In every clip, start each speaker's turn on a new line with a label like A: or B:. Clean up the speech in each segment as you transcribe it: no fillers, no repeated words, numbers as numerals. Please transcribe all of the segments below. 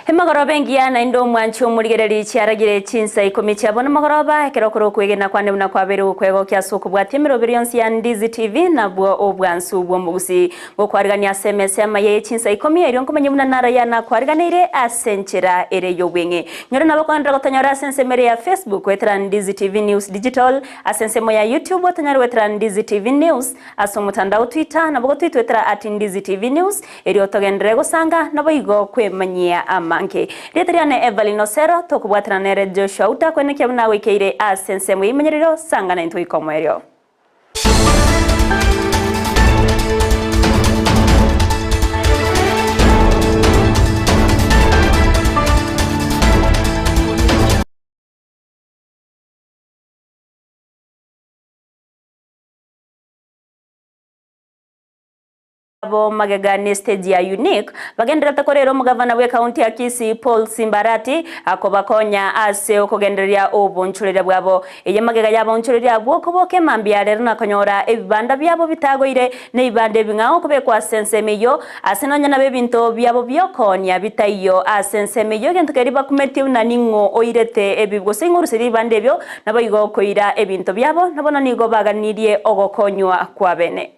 A: Hemagoroba engia na indo mwanchi omurigereri chiaragire Chinsa Ikomi chiabona magoroba ekerokoro kwegena kwande muna kwaberu kwego kiasuko bwatemero birionsi ya Ndizi TV na bwo obwansu bwo Gusii gokwarigania SMS Amayia Chinsa Ikomi eri onkomenye muna nara yana kwariganire asenchera ere yobwenge ngero nabakondra gotanyora asensemere ya Facebook wetra Ndizi TV News Digital asensemo ya YouTube otanyara wetra Ndizi TV News asomutandao Twitter nabo twetra @Ndizi TV News eri otogendere gosanga nabo igo kwemanyia manke ritriane Everlyne Osero tokubwatana na Radio Auta kwene kyabna wikeire asensemo imenyerero sanga na into ikomeryo abo magagane stage ya unique bagendera takorero mugavana we county ya Kisii Paul Simbarati akobakonya ase okogenderia obunchurire bwabo eye magega yabo bunchurire bwo koboke mambia rero nakonyora ebibanda byabo bitagoire ne ibande bingao kobekwa sensemeyo asenonya na bebinto byabo byokonya bitayo asensemeyo gentukeri bakumeti unaningo oirete ebibwo singuru siri bande byo nabayigo koira ebinto byabo nabona nigo baganirie ogokonywa kwa bene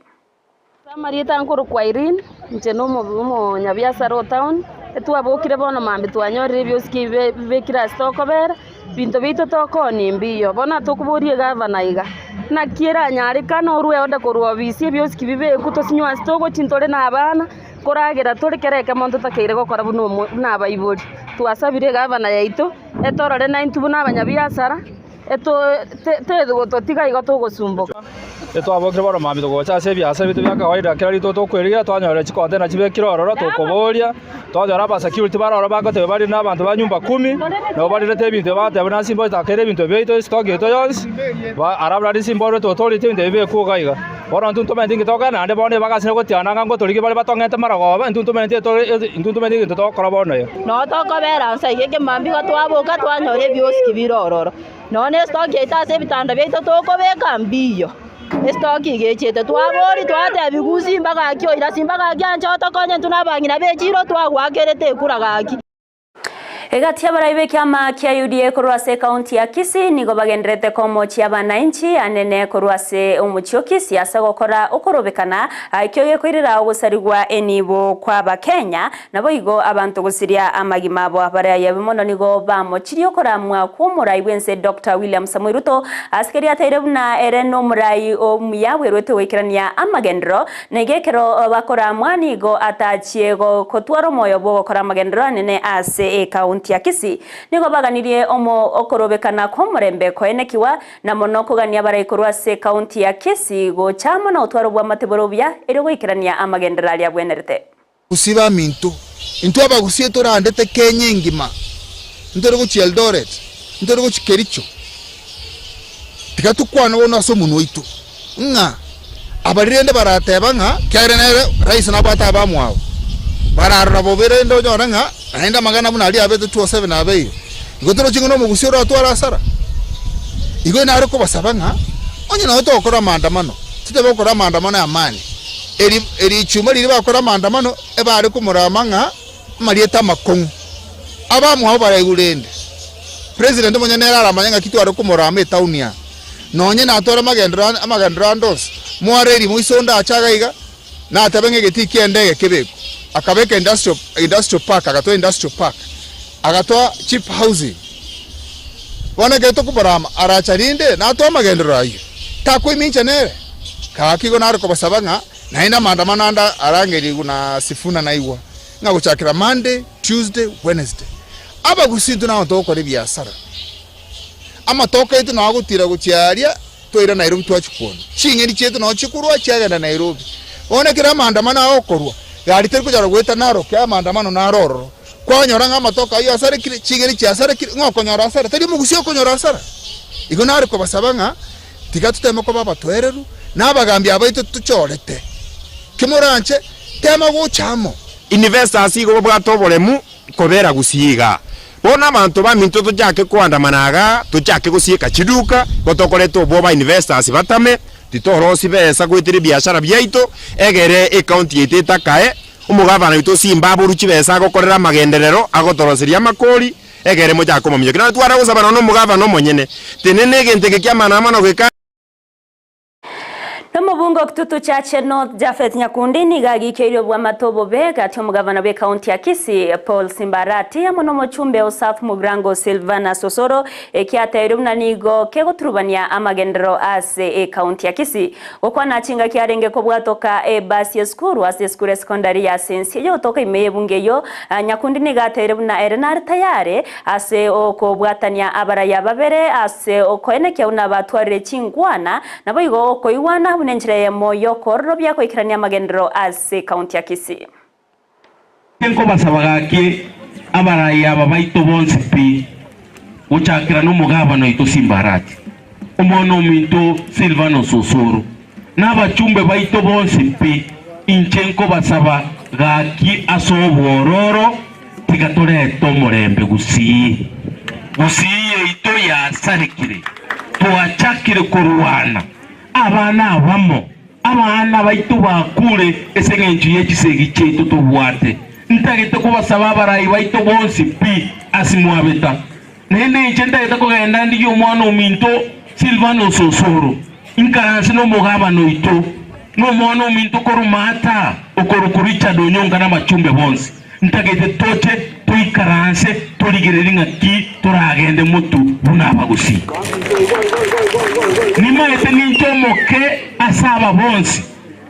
B: Marita nkuru kwa Irene ncheno mu nyabiasara town etwabokire bono mambi twanyorire byoski bekira stoko bera binto bito tokoni mbiyo bona tukuburie gavana iga na kiera nyari kana orwe oda korwa bisi byoski bibe kutosinywa stoko chintore na abana koragera turekereke monto takeire gokora buno nabayiburi twasabire gavana yaito etorore 90 buna abanyabiasara eto tedo totiga igo tugusumbuka
C: twabokire bono mambi tugocha se biasa bitu bya kawaida kira rito tokwerira twanyora chikote na chibe kirororo tukoboria twanyora ba security baroro bagote bari n'abantu ba nyumba 10 no bari rete bintu bate bana simbo takere bintu beito stock eto yons ba arabra simbo to authority inde be ku gaiga bono ntunto mendingi toka na ande bone bagasine gotiana ngango toriki bari batongete maragoba ntunto mendi to kora bono
B: no tokobera nsa igeke mambi go twaboka twanyora byoski birororo none stock eta se bitanda beito tokobeka mbiyo estoki gechete twabori twate Gusii mbaga kyo ira simbaga kyancho tokonye tunabangina bechiro twagwakerete kuragaki
A: Egatia baraibe kiama kia UDA korwase county ya Kisii nigo bagendrete komo chiabana inchi anene korwase umuchioki siasa gokora okorobekana kyoge kwirira gusarigwa enibo kwa bakenya nabo igo abantu gusiria amagima abo abara yabimono nigo bamochiri okora mwa kumura iwense Dr. William Samoei Ruto askeri atairebuna ereno murai omuyawe rwete wekirania amagendro negekero bakora mwanigo atachiego kotwaro moyo bo gokora amagendro anene ase county ya Kisii nigo baganirie omo okorobekana komurembe koenekiwa na mono kugania baraikorwa se county ya Kisii go chama na utwaro bwa mateborobya ero gwikirania amagendera ya bwenerete
D: usiba mintu into abagusie torandete Kenya ngima ndoro go Eldoret ndoro go Kericho tikatukwana wona so muno itu nga abarirende barateba nga kyarenere rais na bata bamwao bararura bobere ndo nyora nga aenda magana muna ali abeto 27 abeyo ngotoro chingono mu Gusii ro atwara asara igo na ariko basaba nga onye na oto okora mandamano tite bakora mandamano ya mani eri chuma liri bakora mandamano eba ari kumurama nga marieta makongu abamu abo barayigurende president munyanera aramanya kitu ari kumurama etaunia nonye na atora magendra ndos muareri muisonda achagaiga na atabenge geti kiendege kebeko akabeka industrial park akatoa industrial park akatoa cheap housing wana geto kubarama aracharinde na atoa magendero ayo takwe mincha nere kakigo nariko basabanga na ina mandamano anda arangeri kuna sifuna naiwa nga guchakira Monday Tuesday Wednesday aba Gusii tuna ntoko ri biasara ama toka itu na gutira guchiaria toira Nairobi twachukona chingeri chetu no chikurwa chaga Nairobi one kira mandamano aokorwa gari teri kujara gweta naro kya mandamano naroro kwanyora nga matoka iyo asare chigeri cyasare ngokonyora asare teri mu Gusii okonyora asara igo nari ko basabanga tigatutema ko baba twereru nabagambi abaito tuchorete kimuranche tema guchamo
E: investors igo bwatoboremu kobera Gusiiga bona abantu baminto tujake kwandamanaga tujake Gusiika chiduka gotokoreto boba investors batame titorosi besa gwitire biashara byaito egere account yete takae umugavana witũ Simba buruchi besa gukorera magenderero agotoroseria makori egere mo jako momyo kina twara gusabana no mugavana omonyene tenene gente ke kiamana mano ke
A: Nomubungo kututu chache North Jafet Nyakundi nigagi keirio bwa matobo bega ati omugavana be county ya Kisii Paul Simbarati amono mochumbe o South Mugrango Silvana Osero ekiatairio na nigo kegoturubania amagendero ase county ya Kisii okwana chinga kiarenge kobwatoka basi skuru ase skuru secondary ya Sensi yo toka imeye bungeyo Nyakundi nigatairio na erenar tayare ase okobwatania abaraya babere ase okoenekya una batwarire chingwana nabo igo okoiwana unenjire moyo korro bya kwikirania magendero ase county ya Kisii
F: Tenko basabagaki abaraya babaito bonsipi uchakira no mugabano ito Simbarati umono minto Silvano Osero n'abachumbe baito bonsipi inchenko basaba gaki asobororo tigatore tomorembe Gusii ito ya sarikire tuachakire kurwana abana abamo abana baitu bakure esengenju yekisegi cyetu tubwate ntagete kubasaba barayi baitu bonsi pi asimwabeta nene ncenda kugenda ndi umwana ominto Silvano Osero inkaranse no mugabano ito no mwana ominto korumata okorukuricha donyonga na machumbe bonsi ntagete toche tuikaranse tuligireringa ki turagende mutu bunaba Gusii nimaete ninchomoke asaba bonsi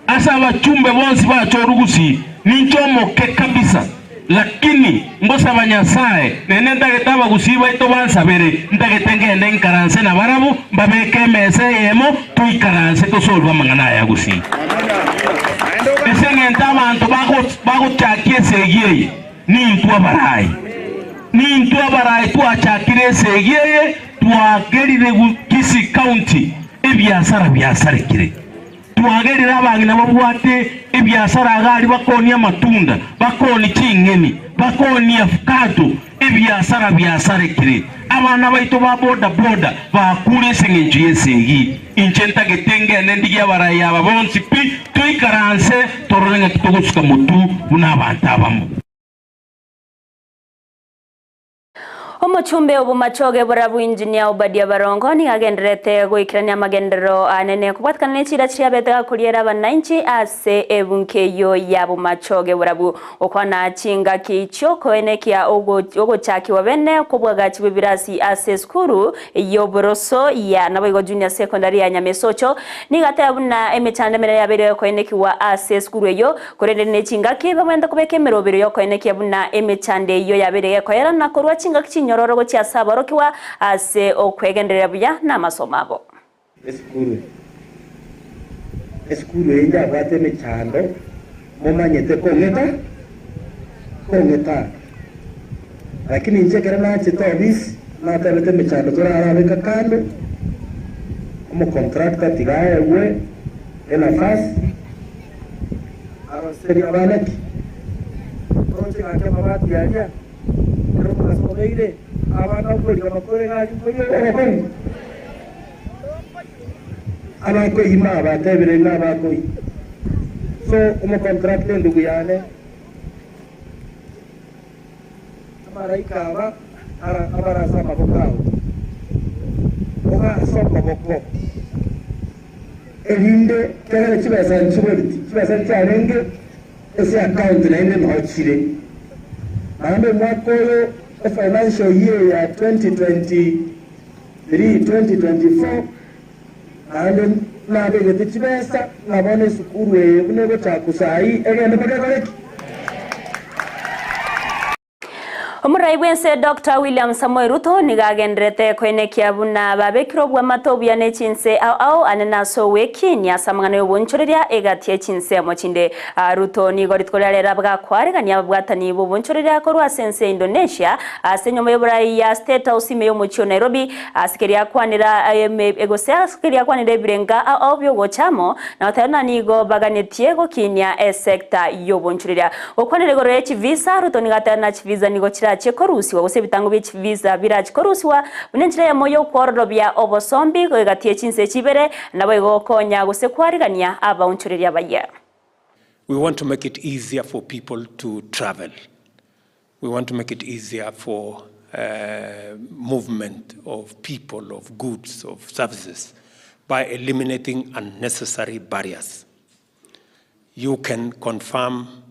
F: asaba chumbe bonsi bacho Gusii ninchomoke kabisa lakini ngosa banyasaye nene ndageta Gusii baito bansabere ndagete ngende nkaranse na barabu babeke mese yemo tuikaranse tosolva mangana ya Gusii esengenta abantu baguchakie segiye nintu abarayi tuachakire segiye tuagerire Kisii County ebyasara byasarikire tuagerire abangi nabo bwate ebyasara agali bakoni amatunda bakoni chingeni bakoni avocado ebyasara byasarikire abana baito ba boda bakure sengenju yesegi inchenta getenge nendiya barayi ababonsi pi tuikaranse tororenga kitogusuka mutu unabantabamo
A: Omochumbe obumachoge burabu engineer Obadia Barongo ni agenderete goikirania magendero anene kubwatkana nechira chiabeta kuriera bananchi ase ebunkeyo yabo machoge burabu okwana chinga kicho koenekia ogo chaki wabene kubwaga chibirasi ase skuru yoboroso ya naboigo junior secondary ya Nyamesocho ni gatabuna emechanda mera yabere koeneki wa ase skuru yo korende nechinga kiba mwenda kubeke merobero yo koeneki buna emechande yo yabere koyera na korwa chinga kichi nyororo gochia sabaro kiwa ase okwegenderera buya na masomabo
G: eskuru enja bate mechando momanyete kongeta lakini nje kera na chitobis na tabete mechando turara beka kando como contractor tigaye we ena fas aroseri abaneki proje ake mabati yaja Sobeire, abana ukuri amakore ngaji koyo abako ima batebere n'abako so umu contract ndugu yane amaraika aba abara sama bokao oga soma boko elinde kera chibasa cyarenge ese account na ine nhochire ande mwakoyo financial year ya 2023-2024 and na bege tibesa nabone sukuru nego chakusai egende bagekoleki
A: Omurai bwense Dr. William Samoei Ruto nigagenderete koenekia buna babekiro bwa matobya ne Chinsa au anena sowe kinya samangana yobonchoreria egatie Chinsa mochinde Ruto nigoritkolera bwa kwaregania bwatani bobonchoreria korwa sense Indonesia asenyomo yoburai ya State House meyo mochio Nairobi asikeria kwanira egosea asikeria kwanira birenga au byogochamo na otana nigo baganetie go kinya sector yobonchoreria okwanire gore chivisa Ruto nigatana chivisa nigo chekorusiwa gose bitango bichiviza birachikoruswa unenjira ya moyo kworobya obosombi gatie Chinsa chibere nabo igokonya gose kwarigania abaunchureria baya
H: We want to make it easier for people to travel. We want to make it easier for movement of people, of goods, of services, by eliminating unnecessary barriers. You can confirm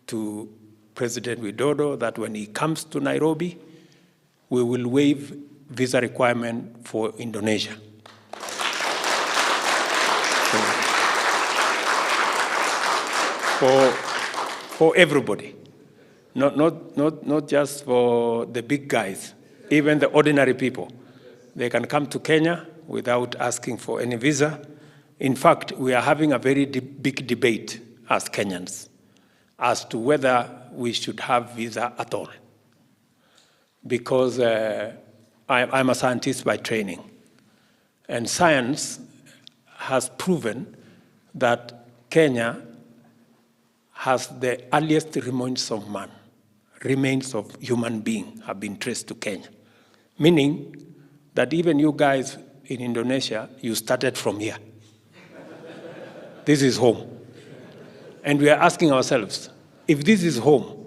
H: to President Widodo that when he comes to Nairobi, we will waive visa requirement for Indonesia. For everybody, not just for the big guys, even the ordinary people. They can come to Kenya without asking for any visa. In fact, we are having a very big debate as Kenyans as to whether we should have visa at all. Because I'm a scientist by training, and science has proven that Kenya has the earliest remains of man, remains of human being have been traced to Kenya. Meaning that even you guys in Indonesia, you started from here. This is home. And we are asking ourselves, if this is home,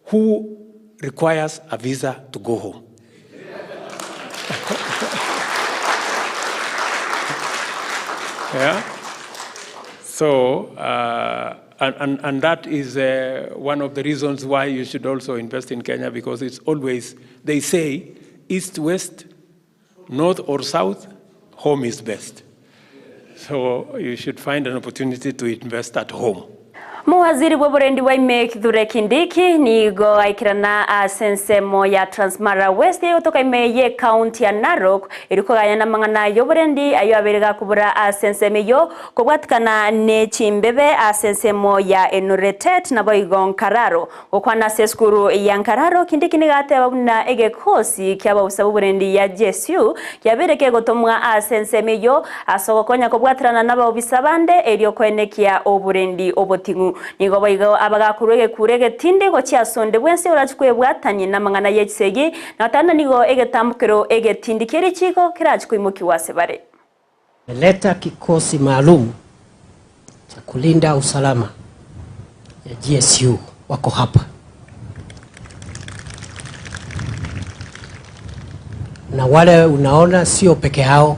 H: who requires a visa to go home? Yeah? So, and that is one of the reasons why you should also invest in Kenya, because it's always, they say, east, west, north or south, home is best. So you should find an opportunity to invest at home.
A: Muwaziri w'uburendi wa Kithure Kindiki nigo aikirana asensemo ya Transmara West yotoka imeye county ya Narok irikoganya na mangana y'uburendi ayo aberega kubura asensemo yo kubwatikana ne chimbebe asensemo ya Enuretet nabo igonkararo okwana seskuru ya Nkararo Kindiki nigate babuna egekosi kyaba usaba uburendi ya Gusii yabereke gotomwa asensemo yo asogokonya kubwatirana nabo bisabande eriyo kwenekia oburendi obotingu nigo bayigo abagakurege kurege tinde go cyasonde bwense urachikwe bwatanye namangana yekisegi natana nigo egetambukero egetindikere chiko kirachikwe mukiwase bare
I: meleta kikosi maalum cha kulinda usalama ya Gusii wako hapa na wale unaona sio peke hao,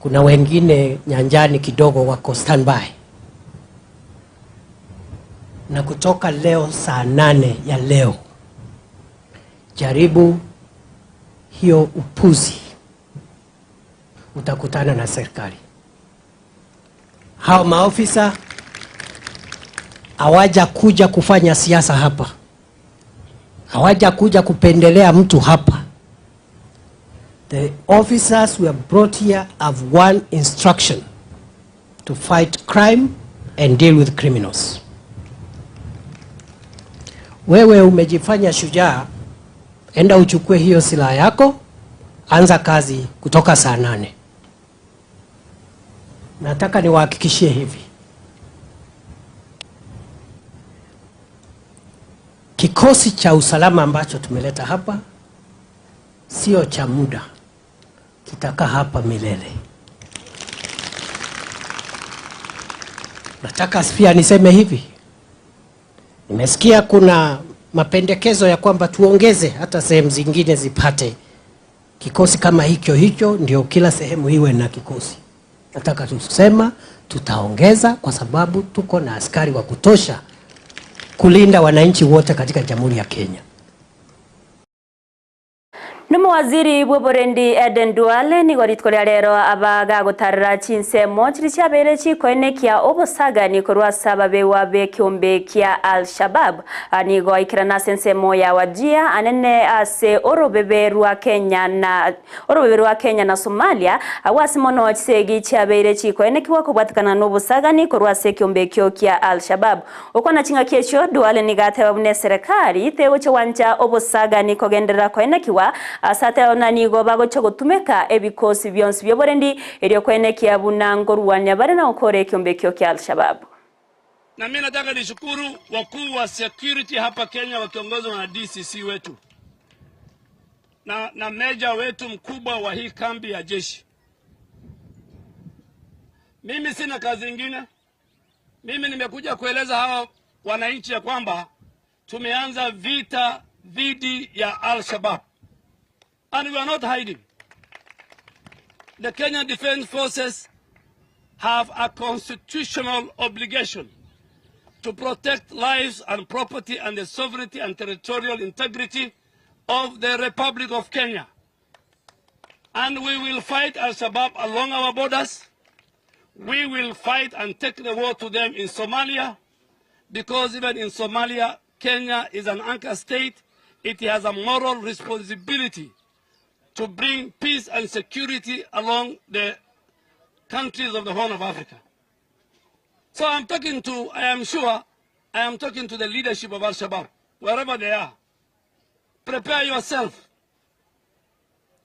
I: kuna wengine nyanjani kidogo wako standby. Na kutoka leo saa 8 ya leo, jaribu hiyo upuzi, utakutana na serikali. Hao maofisa hawaja kuja kufanya siasa hapa, hawaja kuja kupendelea mtu hapa. The officers were brought here have one instruction: to fight crime and deal with criminals. Wewe umejifanya shujaa, enda uchukue hiyo silaha yako, anza kazi kutoka saa 8. Nataka niwahakikishie hivi, kikosi cha usalama ambacho tumeleta hapa sio cha muda, kitaka hapa milele. Nataka pia niseme hivi, nimesikia kuna mapendekezo ya kwamba tuongeze hata sehemu zingine zipate kikosi kama hicho ndio kila sehemu iwe na kikosi. Nataka tusema tutaongeza kwa sababu tuko na askari wa kutosha kulinda wananchi wote katika Jamhuri ya Kenya.
A: Waziri w'uburendi Eden Duale ni goritkoria rero abaga gutarira Chinsa chiri cyabere chikoene kya obosagani korwa sababe wabe kyombe kya Al-Shabaab ani go ikirana sensemo ya wajia anene ase orobeberwa Kenya na Somalia awasimono chisegi cyabere chikoene kiwa kubwatikana n'obosagani korwa se kyombe kyo kya Al-Shabaab okona chinga kyesho Duale ni gateba bune serikali tewo cyo wanja obosagani kogendera koene kiwa asate onanigo bago chogotumeka ebikosi byonsi byoborendi eriyo kwenekia bunango ruwanya bare na ukore kyombekyo kya Al-Shabaab.
J: Na mimi nataka nishukuru wakuu wa security hapa Kenya wakiongozwa na DCC wetu na meja wetu mkubwa wa hii kambi ya jeshi. Mimi sina kazi nyingine Mimi nimekuja kueleza hawa wananchi ya kwamba tumeanza vita dhidi ya Al-Shabaab. And we are not hiding. The Kenyan Defence Forces have a constitutional obligation to protect lives and property and the sovereignty and territorial integrity of the Republic of Kenya. And we will fight Al-Shabaab along our borders. We will fight and take the war to them in Somalia, because even in Somalia, Kenya is an anchor state. It has a moral responsibility to bring peace and security along the countries of the Horn of Africa. So I am sure I am talking to the leadership of Al-Shabaab, wherever they are. Prepare yourself.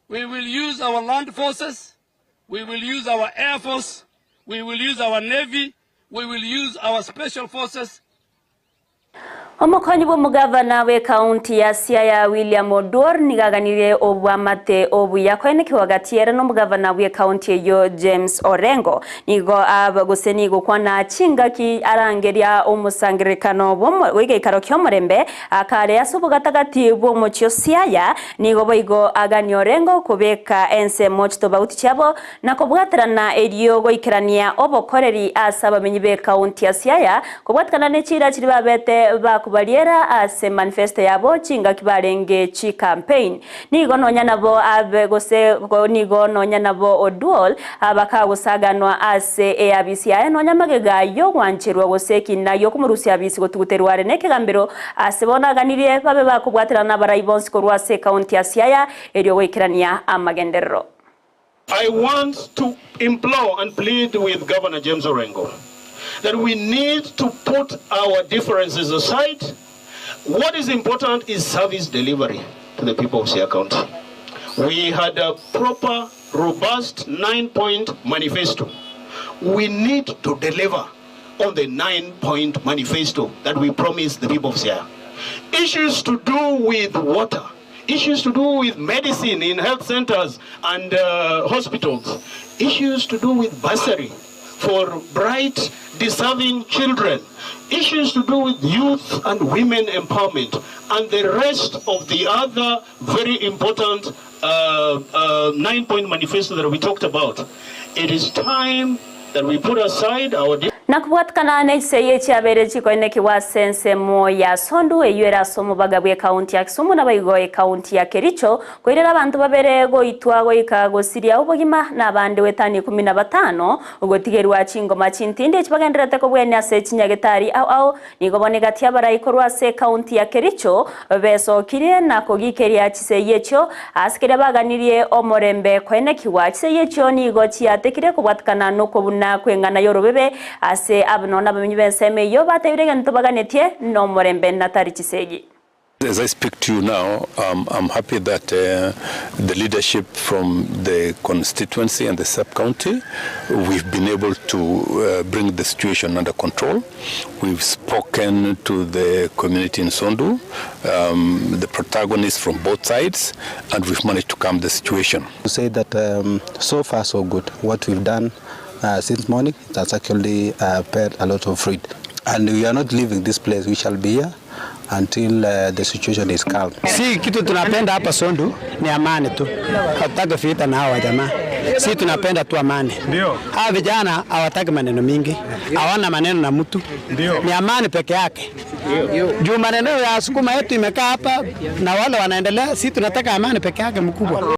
J: We will use our land forces, we will use our air force, we will use our navy, we will use our special forces.
A: Omukonyi bw'omugavana w'ekaunti ya Siaya William Oduor nigaganire obwamate obuyakoenekiwa hagati era n'omugavana w'ekaunti eyo James Orengo nigo abaguseni gukwana chingaki arangeria omusangirikano w'egeikaro ky'omurembe akare asubugatagati bw'omuchio Siaya nigo boigo agani Orengo kubeka ensemo chitobauti chabo nakobwaterana eriyo goikerania obokoreri asa abamenyi b'ekaunti ya Siaya kobwatekana n'echira chiri babete kubaliera ase manifesto yabo chinga kibarenge chi campaign nigo nonya nabo abegose nigo nonya nabo Oduor abakagusaganwa ase abisi aya nonya magega yo wanchirwa goseki nayo kumurusi abisi gotuguterware nekegambiro ase bonaganirie babe bakubwaterana barayibonsi korwa ase county ya Siaya eryo goikerania amagenderero.
K: I want to implore and plead with Governor James Orengo that we need to put our differences aside. What is important is service delivery to the people of Siaya County. We had a proper, robust 9-point manifesto. We need to deliver on the 9-point manifesto that we promised the people of Siaya. Issues to do with water, issues to do with medicine in health centers and hospitals, issues to do with bursary for bright, deserving children, issues to do with youth and women empowerment, and the rest of the other very important 9-point manifesto that we talked about. It is time that we put aside our
A: nakubwatkana neseye cyabere chikoeneki wa sense mo ya sondu eyera somo bagabwe county ya Kisumu na bayigoye county ya Kericho koirera abantu babere go itwago ikago siria ubogima na bande wetani 15 ugotigerwa chingoma chintinde chibagenderete ko bwene ase chinyagetari au nigoboneka tiabara ikorwa se county ya Kericho beso kirie na kogikeria chiseye cyo askere baganirie omorembe koeneki wa chiseye cyo nigo chiatekire kubwatkana no kobuna kwengana yorobebe ase abnona bamenyi benseme yo batebirega ntobaganetie no morembe natari chisegi.
L: As I speak to you now, I'm happy that the leadership from the constituency and the sub-county, we've been able to bring the situation under control. We've spoken to the community in Sondu, the protagonists from both sides, and we've managed to calm the situation.
M: To say that so far so good. What we've done since morning, that's actually paid a lot of fruit. And we are not leaving this place. We shall be here until the situation is calm.
I: Si kitu tunapenda hapa Sondu ni amani tu. Hatutaki vita na hawa jamaa. Si tunapenda tu amani. Ndio. Hawa vijana hawataki maneno mingi. Hawana maneno na mtu. Ndio. Ni amani peke yake. Ndio. Juu maneno ya sukuma yetu imekaa hapa na wale wanaendelea, si tunataka amani peke yake mkubwa.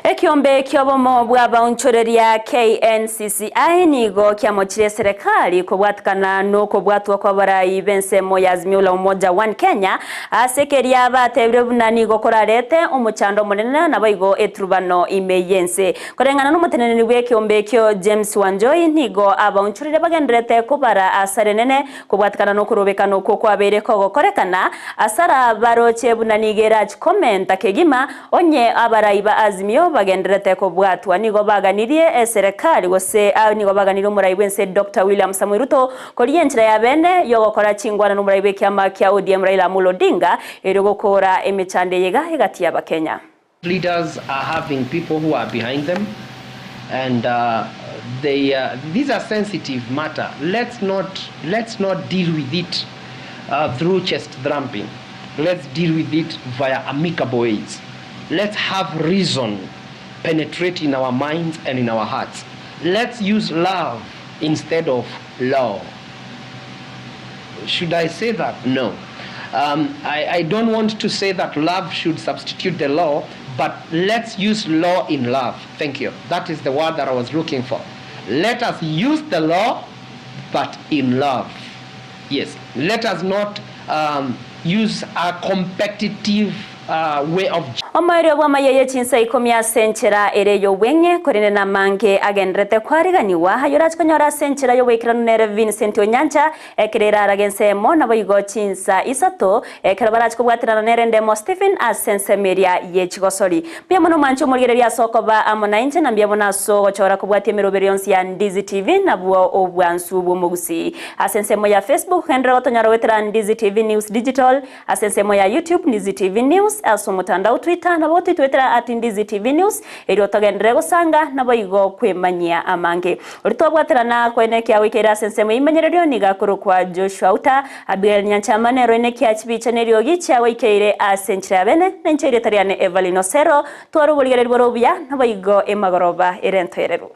A: Ekiombe kyobomo bw'abonchoreria KNCCI nigo kyamochire serikali kubwatkana no kubwatwa kwa barayi bensemo ya Azimio la Umoja One Kenya asekeria batebire bunani gokorarete umuchando munene na baigo etrubano imeyense korengana n'umutenene w'ekiombe kyo James Wanjoy nigo abonchorere bagenderete kubara asarenene kubwatkana no kurobekana uko kwabere ko gokorekana asara baroche bunani geraj comment akegima onye abarayi ba Azimio bagenderete ko bwatwa nigo baganirie serikali gose nigo baganira umurayibwense Dr. William Samuel Ruto koriyenchira ya bene yo gokora chingwana n'umurayibe kyama kya ODM Raila Amolo Odinga ero gokora emechande yega hagati y'Abakenya.
N: Leaders are having people who are behind them, and
I: these are sensitive matter. Let's not deal with it through chest thumping. Let's deal with it via amicable ways. Let's have reason penetrate in our minds and in our hearts. Let's use love instead of law. Should I say that? No. I don't want to say that love should substitute the law, but let's use law in love. Thank you. That is the word that I was looking for. Let us use the law, but in love. Yes. Let us not use a competitive way of
A: Omairo bwa mayeye Chinsa Ikomi asenchera ereyo wenge korene na mange agendrete kwariganiwa hayora chikonyora senchera yo wekirano nere Vincent Onyancha ekerera aragense mona boigo Chinsa isato ekerabara chikobwatirana nere ndemo Stephen asense meria ye chigosori pia mono mancho murigereria soko ba amona inche na mbia mona so gochora kubwatie meroberionsi ya Ndizi TV na buo obwansu bu Gusii asense moya Facebook hendra otonyara wetira Ndizi TV News Digital asense moya YouTube Ndizi TV News aso mutandao Twitter na bote twetera @Ndizi TV News eri otogendere gusanga na boigo kwemanyia amange uritobwaterana kwene kya wikera sensemo imenyererio nigakuru kwa Joshua Auta Abiel Nyanchamane roine kya chibicha nerio gicha wikeire asenchira bene nenchire tariane Everlyne Osero twarubuligere borobya na boigo emagoroba erentoereru